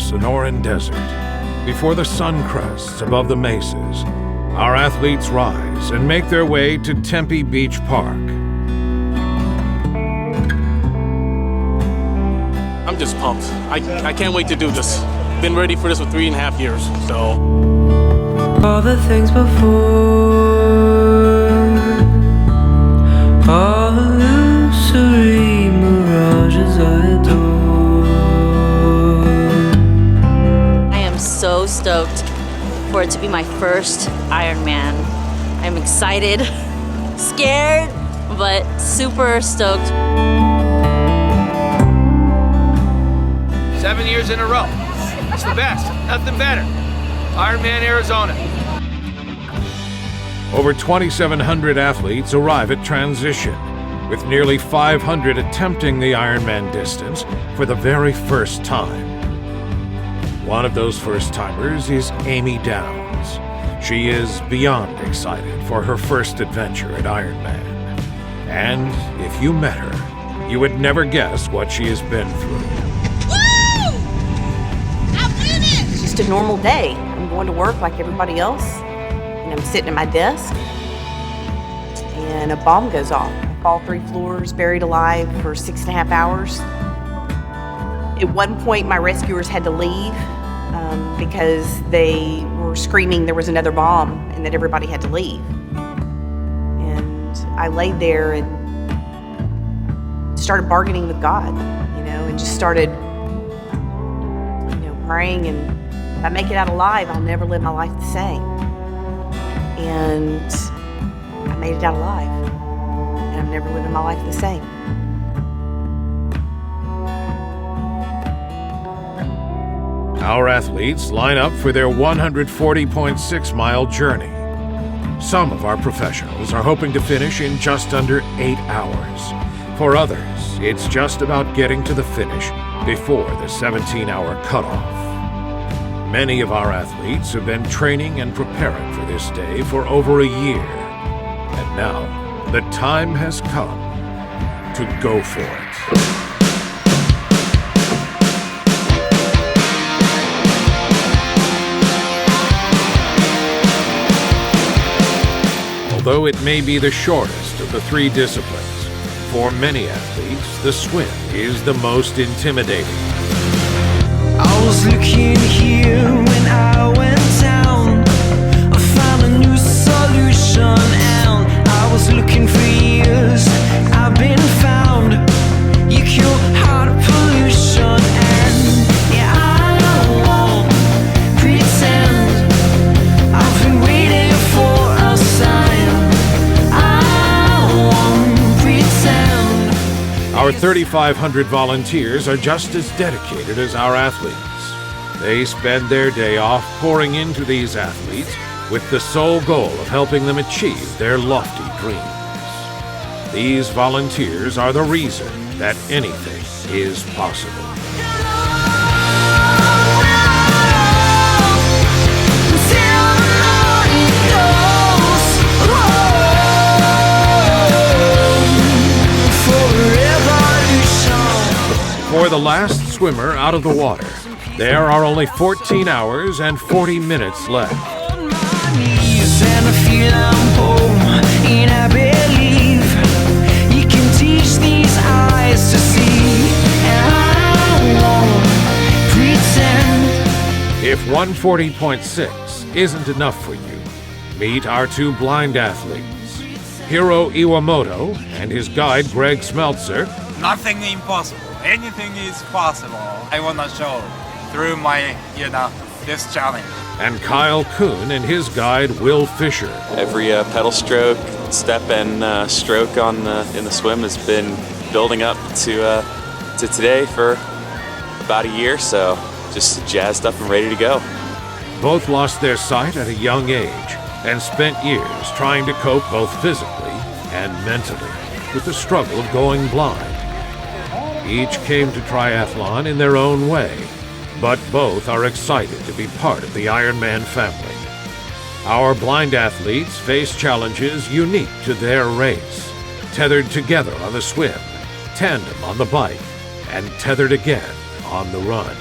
Alps and Oran Desert, before the sun crests above the mesas, our athletes rise and make their way to Tempe Beach Park. I'm just pumped. I can't wait to do this. Been ready for this for 3.5 years, so. All the things before, all illusory mirages I adore. I am so stoked for it to be my first Ironman. I'm excited, scared, but super stoked. 7 years in a row. It's the best, nothing better. Ironman Arizona. Over 2,700 athletes arrive at transition, with nearly 500 attempting the Ironman distance for the very first time. One of those first-timers is Amy Downs. She is beyond excited for her first adventure at Ironman. And if you met her, you would never guess what she has been through. It's just a normal day. I'm going to work like everybody else, and I'm sitting at my desk, and a bomb goes off. I fall 3 floors, buried alive for 6.5 hours. At one point, my rescuers had to leave because they were screaming there was another bomb and that everybody had to leave. And I laid there and started bargaining with God, and just started, praying, and if I make it out alive, I'll never live my life the same. And I made it out alive, and I'm never living my life the same. Our athletes line up for their 140.6-mile journey. Some of our professionals are hoping to finish in just under 8 hours. For others, it's just about getting to the finish before the 17-hour cutoff. Many of our athletes have been training and preparing for this day for over a year. And now, the time has come to go for it. Although it may be the shortest of the 3 disciplines, for many athletes, the swim is the most intimidating. I was looking here when I went down. I found a new solution, and I was looking for years. I've been found. You cure heart pollution, and yeah, I won't pretend. I've been waiting for a sign. I won't pretend. Our 3,500 volunteers are just as dedicated as our athletes. They spend their day off pouring into these athletes with the sole goal of helping them achieve their lofty dreams. These volunteers are the reason that anything is possible. For the last swimmer out of the water, there are only 14 hours and 40 minutes left. If 140.6 isn't enough for you, meet our 2 blind athletes, Hiro Iwamoto and his guide Greg Smeltzer. Nothing impossible. Anything is possible. I want to show through my, this challenge. And Kyle Kuhn and his guide Will Fisher. Every pedal stroke, step, and stroke in the swim has been building up to today for about a year, so just jazzed up and ready to go. Both lost their sight at a young age and spent years trying to cope both physically and mentally with the struggle of going blind. Each came to triathlon in their own way, but both are excited to be part of the Ironman family. Our blind athletes face challenges unique to their race, tethered together on the swim, tandem on the bike, and tethered again on the run.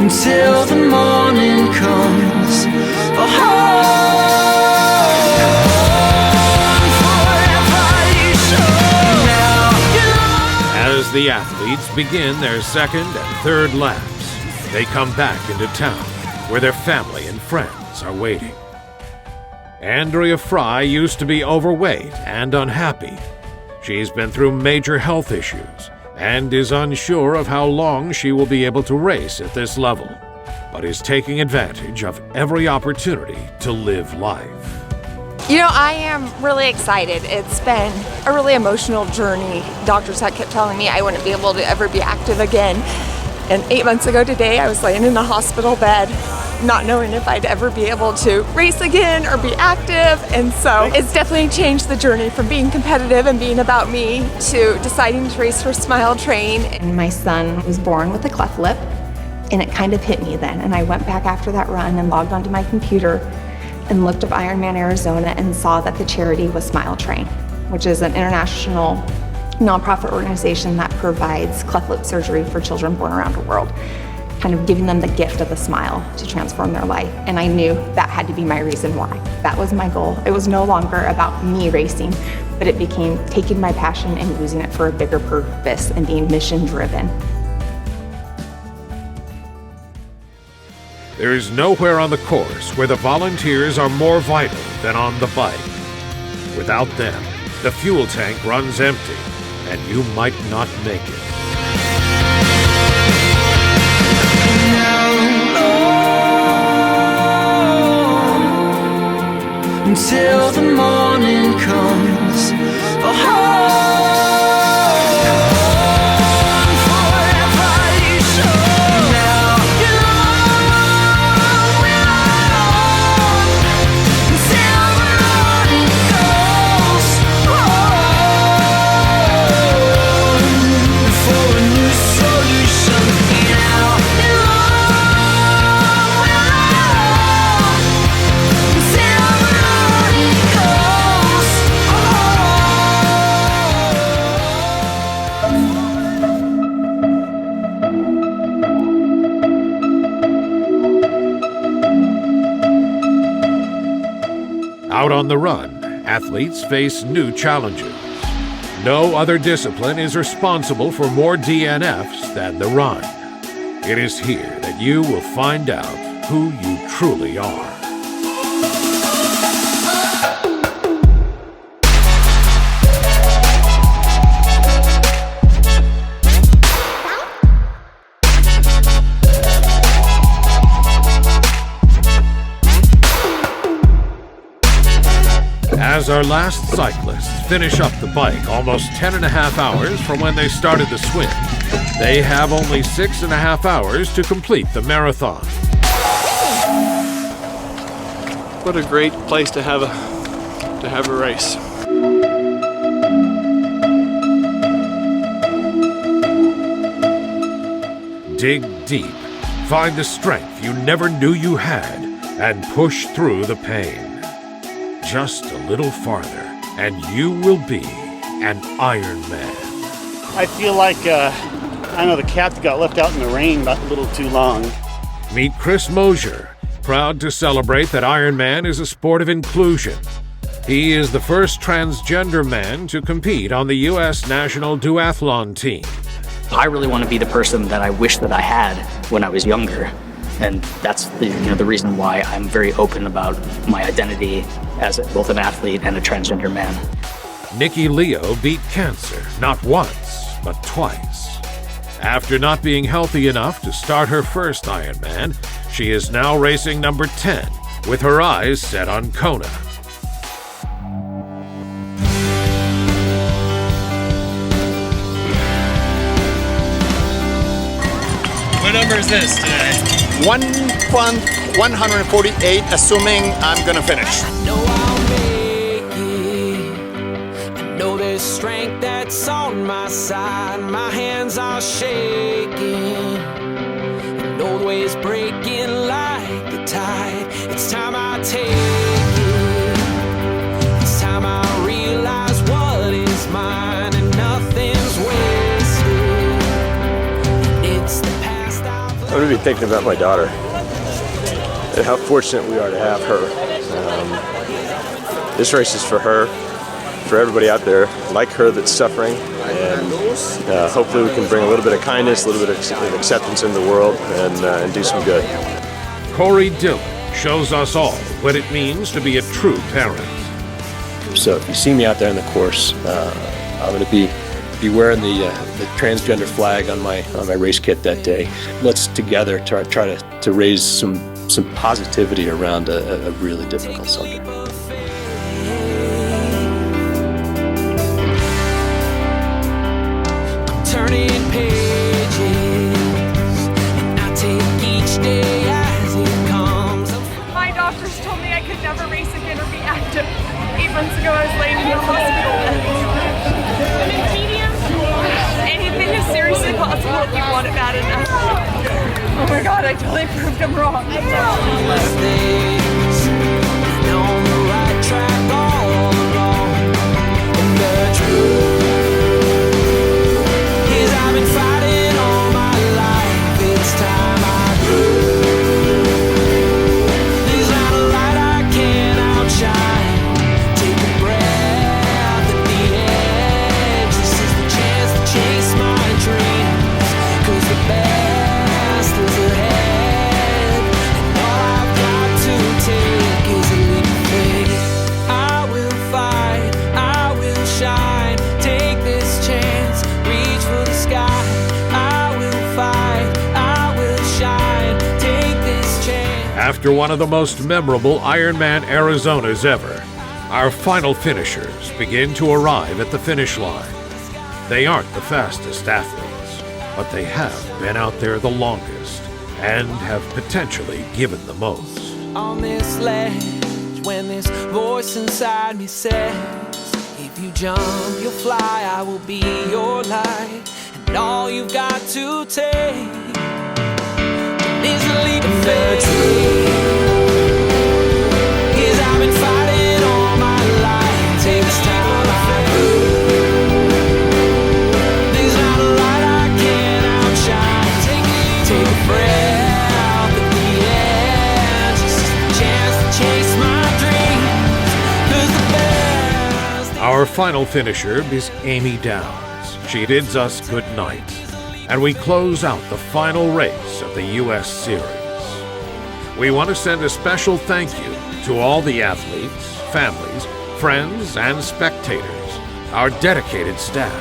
until the morning comes. As the athletes begin their second and third laps, they come back into town where their family and friends are waiting. Andrea Fry used to be overweight and unhappy. She's been through major health issues and is unsure of how long she will be able to race at this level, but is taking advantage of every opportunity to live life. You know, I am really excited. It's been a really emotional journey. Doctors had kept telling me I wouldn't be able to ever be active again. And 8 months ago today, I was laying in a hospital bed, not knowing if I'd ever be able to race again or be active. And so it's definitely changed the journey from being competitive and being about me to deciding to race for Smile Train. And my son was born with a cleft lip, and it kind of hit me then. And I went back after that run and logged onto my computer and looked up Ironman Arizona and saw that the charity was Smile Train, which is an international nonprofit organization that provides cleft lip surgery for children born around the world, kind of giving them the gift of a smile to transform their life. And I knew that had to be my reason why. That was my goal. It was no longer about me racing, but it became taking my passion and using it for a bigger purpose and being mission driven. There is nowhere on the course where the volunteers are more vital than on the bike. Without them, the fuel tank runs empty, and you might not make it. Until the morning comes. Out on the run, athletes face new challenges. No other discipline is responsible for more DNFs than the run. It is here that you will find out who you truly are. As our last cyclists finish up the bike almost 10.5 hours from when they started the swim, they have only 6.5 hours to complete the marathon. What a great place to have a race. Dig deep, find the strength you never knew you had, and push through the pain. Just a little farther, and you will be an Ironman. I feel like, the cat got left out in the rain a little too long. Meet Chris Moser, proud to celebrate that Ironman is a sport of inclusion. He is the first transgender man to compete on the U.S. national duathlon team. I really want to be the person that I wish that I had when I was younger. And that's the reason why I'm very open about my identity as both an athlete and a transgender man. Nicki Leo beat cancer not once, but twice. After not being healthy enough to start her first Ironman, she is now racing number 10, with her eyes set on Kona. What number is this today? 148, assuming I'm gonna finish. I know I'll make it. I know there's strength that's on my side. My hands are shaking. And old ways breaking like the tide. It's time I take it. It's time I realize what is mine and nothing's wasted. It's the past I've I'm gonna be thinking about my daughter and how fortunate we are to have her. This race is for her, for everybody out there like her that's suffering, and hopefully we can bring a little bit of kindness, a little bit of acceptance in the world, and do some good. Corey Dillon shows us all what it means to be a true parent. So if you see me out there in the course, I'm going to be wearing the transgender flag on my race kit that day. Let's together try to raise some positivity around a really difficult subject. Turning pages, and I take each day as it comes. My doctors told me I could never race again or be active. 8 months ago, I was laying in the hospital bed. Anything is seriously possible if you want it bad enough. Oh my God, I totally proved them wrong. On the right track all along, and the truth is I've been fighting all my life. It's time I grew. There's not a light I can't outshine. Take a breath at the edge. This is the chance to chase my dreams, 'cause the best is ahead, and all I've got to take is a leap of faith. I will fight, I will shine. Take this chance, reach for the sky. I will fight, I will shine. Take this chance. After one of the most memorable Ironman Arizonas ever, our final finishers begin to arrive at the finish line. They aren't the fastest athletes, but they have been out there the longest and have potentially given the most. On this ledge, when this voice inside me says, if you jump, you'll fly, I will be your light, and all you've got to take is a leap of faith. Is I've been fighting all my life. Take this time I grew. There's not a light I can't outshine. Take a breath at the edge. This is the chance to chase my dreams. 'Cause the best. Our final finisher is Amy Downs. She bids us good night, and we close out the final race of the U.S. Series. We want to send a special thank you to all the athletes, families, friends, and spectators, our dedicated staff,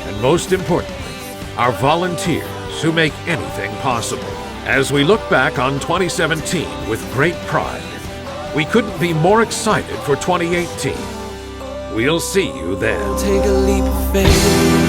and most importantly, our volunteers who make anything possible. As we look back on 2017 with great pride, we couldn't be more excited for 2018. We'll see you then. Take a leap of faith.